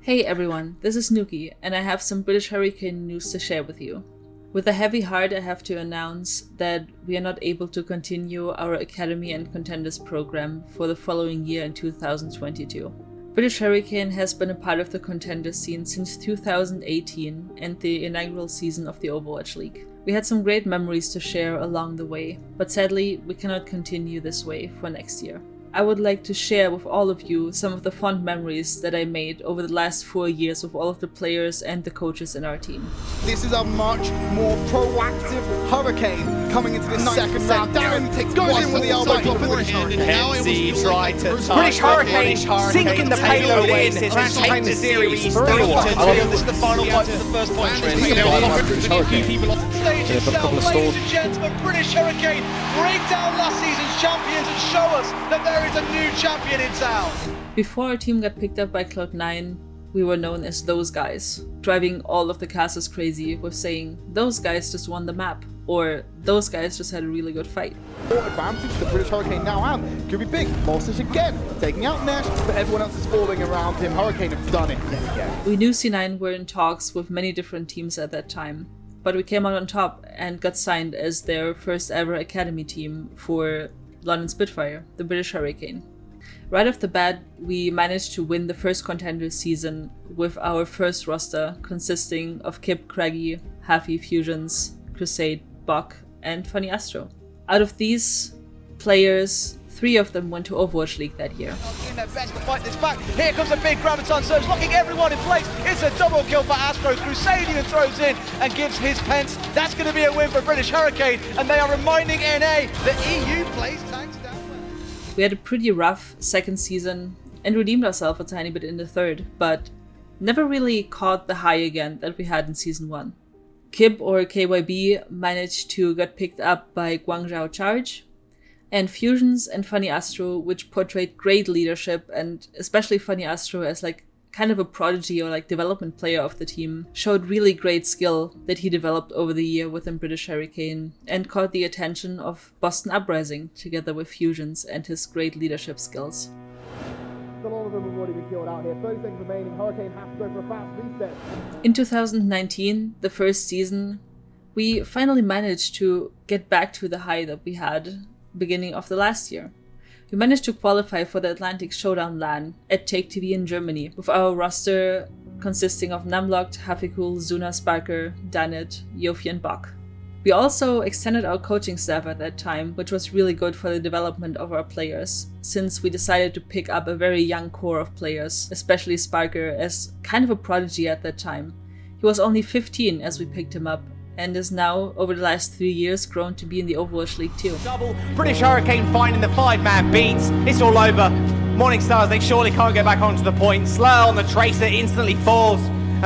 Hey everyone, this is Nuki, and I have some British Hurricane news to share with you. With a heavy heart, I have to announce that we are not able to continue our Academy and Contenders program for the following year in 2022. British Hurricane has been a part of the Contenders scene since 2018 and the inaugural season of the Overwatch League. We had some great memories to share along the way, but sadly, we cannot continue this way for next year. I would like to share with all of you some of the fond memories that I made over the last 4 years with all of the players and the coaches in our team. This is a much more proactive Hurricane coming into this second round. Darren goes in with the elbow drop in the Kenzie tried to British Hurricane sinking the payload in to take the series 3-1. This is the final fight for the first point. British Hurricane. Stage itself, ladies and gentlemen, British Hurricane break down last season's champions and show us that there is a new champion in town. Before our team got picked up by Cloud9, we were known as those guys, driving all of the casters crazy with saying, those guys just won the map, or those guys just had a really good fight. What advantage the British Hurricane now have? Could be big. Morsish again, taking out Nash, but everyone else is falling around him. Hurricane have done it yet again. We knew C9 were in talks with many different teams at that time, but we came out on top and got signed as their first ever academy team for London Spitfire, the British Hurricane. Right off the bat, we managed to win the first Contenders season with our first roster consisting of Kip, Craggy, Haffy, Fusions, Crusade, Bok, and Funny Astro. Out of these players, 3 of them went to Overwatch League that year. Doing their best to fight this back. Here comes a big Graviton Surge, locking everyone in place. It's a double kill for Astro. Crusadian throws in and gives his pence. That's going to be a win for British Hurricane, and they are reminding NA that EU plays tanks down well. We had a pretty rough second season and redeemed ourselves a tiny bit in the third, but never really caught the high again that we had in season 1. Kib or KYB managed to get picked up by Guangzhou Charge, and Fusions and Funny Astro, which portrayed great leadership, and especially Funny Astro as like kind of a prodigy or like development player of the team, showed really great skill that he developed over the year within British Hurricane and caught the attention of Boston Uprising together with Fusions and his great leadership skills. A lot of them have already been killed out here. 30 seconds remaining. Hurricane has to go for a fast reset. In 2019, the first season, we finally managed to get back to the high that we had beginning of the last year. We managed to qualify for the Atlantic Showdown LAN at Take TV in Germany with our roster consisting of Numlocked, Hafikul, Zuna, Sparker, Danit, Yofi, and Bok. We also extended our coaching staff at that time, which was really good for the development of our players, since we decided to pick up a very young core of players, especially Sparker as kind of a prodigy at that time. He was only 15 as we picked him up, and is now, over the last 3 years, grown to be in the Overwatch League too. Double British Hurricane finding the 5-man beats. It's all over. Morning Stars, they surely can't get back onto the point. Slayer on the Tracer instantly falls.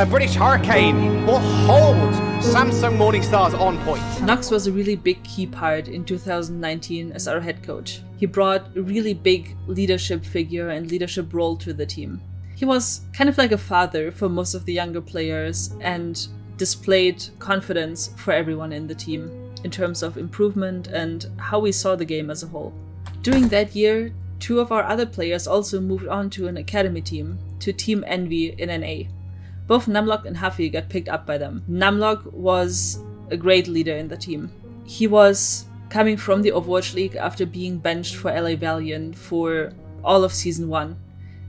British Hurricane will hold Samsung Morning Stars on point. Nox was a really big key part in 2019 as our head coach. He brought a really big leadership figure and leadership role to the team. He was kind of like a father for most of the younger players and displayed confidence for everyone in the team in terms of improvement and how we saw the game as a whole. During that year, 2 of our other players also moved on to an academy team, to Team Envy in NA. Both Numlock and Hafi got picked up by them. Numlock was a great leader in the team. He was coming from the Overwatch League after being benched for LA Valiant for all of Season 1.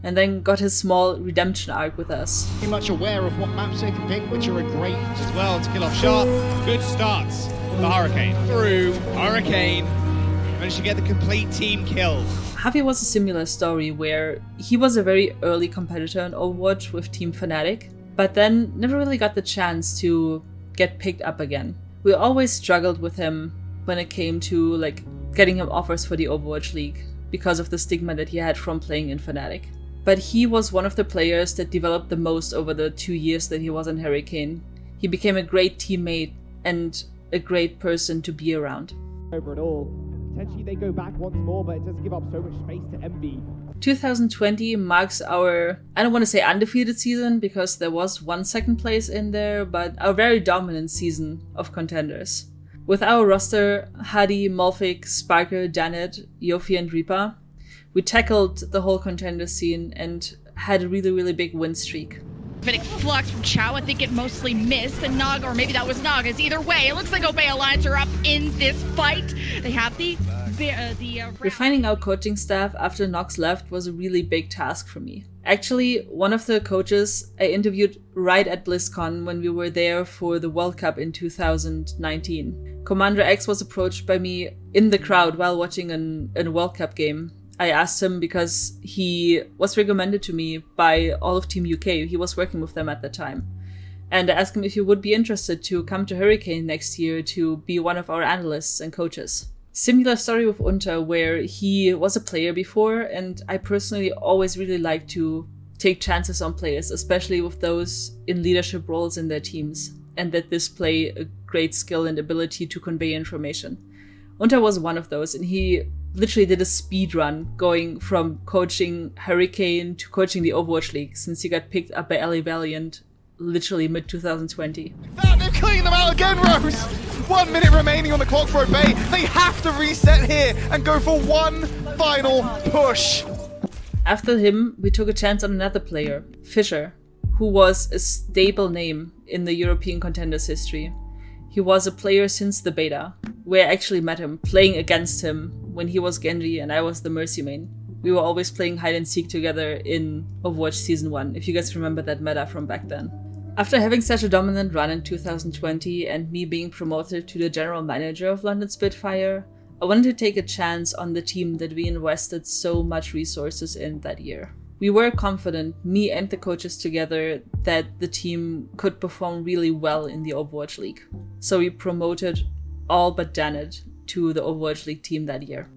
And then got his small redemption arc with us. Pretty much aware of what maps they can pick, which are a great as well to kill off Sharp. Good starts for Hurricane. Through Hurricane managed to get the complete team kill. Javi was a similar story where he was a very early competitor in Overwatch with Team Fnatic, but then never really got the chance to get picked up again. We always struggled with him when it came to like getting him offers for the Overwatch League because of the stigma that he had from playing in Fnatic. But he was one of the players that developed the most over the 2 years that he was in Hurricane. He became a great teammate and a great person to be around. Over it all. Potentially they go back once more, but it doesn't give up so much space to Envy. 2020 marks our, I don't want to say undefeated season because there was 1 second place in there, but our very dominant season of Contenders. With our roster, Hadi, Molfik, Sparker, Danit, Yofi, and Reaper, we tackled the whole Contender scene and had a really big win streak. Infinite flux from Chow. I think it mostly missed, and Naga, or maybe that was Naga's. Either way, it looks like Obey Alliance are up in this fight. They have Refining our coaching staff after Nox left was a really big task for me. Actually, one of the coaches I interviewed right at BlizzCon when we were there for the World Cup in 2019. Commander X was approached by me in the crowd while watching a World Cup game. I asked him because he was recommended to me by all of Team UK. He was working with them at the time. And I asked him if he would be interested to come to Hurricane next year to be one of our analysts and coaches. Similar story with Unter, where he was a player before, and I personally always really like to take chances on players, especially with those in leadership roles in their teams, and that display a great skill and ability to convey information. Unter was one of those, and he literally did a speed run going from coaching Hurricane to coaching the Overwatch League since he got picked up by LA Valiant literally mid-2020. They've cleaned them out again, Rose! 1 minute remaining on the clock for Obey. They have to reset here and go for one final push. After him, we took a chance on another player, Fischer, who was a stable name in the European Contenders history. He was a player since the beta, where I actually met him, playing against him when he was Genji and I was the Mercy main. We were always playing hide and seek together in Overwatch Season 1, if you guys remember that meta from back then. After having such a dominant run in 2020 and me being promoted to the general manager of London Spitfire, I wanted to take a chance on the team that we invested so much resources in that year. We were confident, me and the coaches together, that the team could perform really well in the Overwatch League. So we promoted all but Janet to the Overwatch League team that year.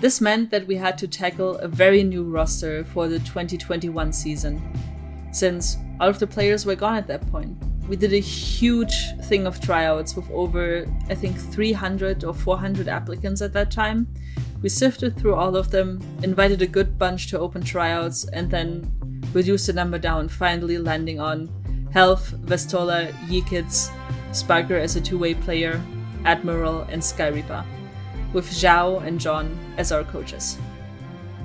This meant that we had to tackle a very new roster for the 2021 season, since all of the players were gone at that point. We did a huge thing of tryouts with over, I think, 300 or 400 applicants at that time. We sifted through all of them, invited a good bunch to open tryouts, and then reduced the number down, finally landing on Health, Vestola, Yikids, Sparker as a two-way player, Admiral, and Skyreaper, with Zhao and John as our coaches.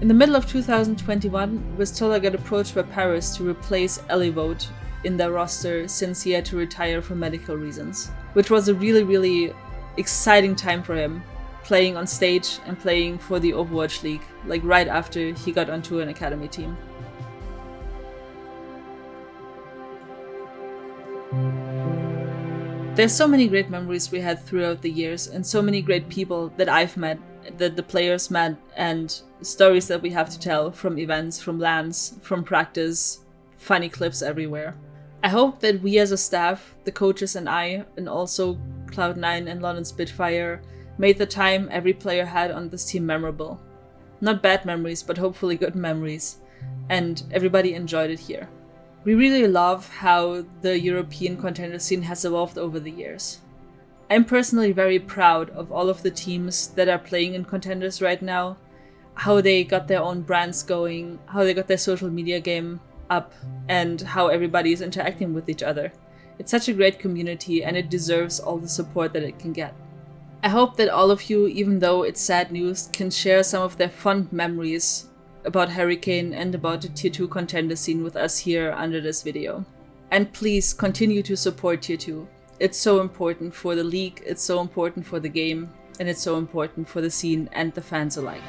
In the middle of 2021, Vestola got approached by Paris to replace Elivote in their roster since he had to retire for medical reasons, which was a really exciting time for him, playing on stage and playing for the Overwatch League, like right after he got onto an academy team. There's so many great memories we had throughout the years, and so many great people that I've met, that the players met, and stories that we have to tell from events, from LANs, from practice, funny clips everywhere. I hope that we as a staff, the coaches and I, and also Cloud9 and London Spitfire, made the time every player had on this team memorable. Not bad memories, but hopefully good memories, and everybody enjoyed it here. We really love how the European contender scene has evolved over the years. I'm personally very proud of all of the teams that are playing in contenders right now, how they got their own brands going, how they got their social media game up, and how everybody is interacting with each other. It's such a great community and it deserves all the support that it can get. I hope that all of you, even though it's sad news, can share some of their fond memories about Hurricane and about the Tier 2 contender scene with us here under this video. And please continue to support Tier 2. It's so important for the league, it's so important for the game, and it's so important for the scene and the fans alike.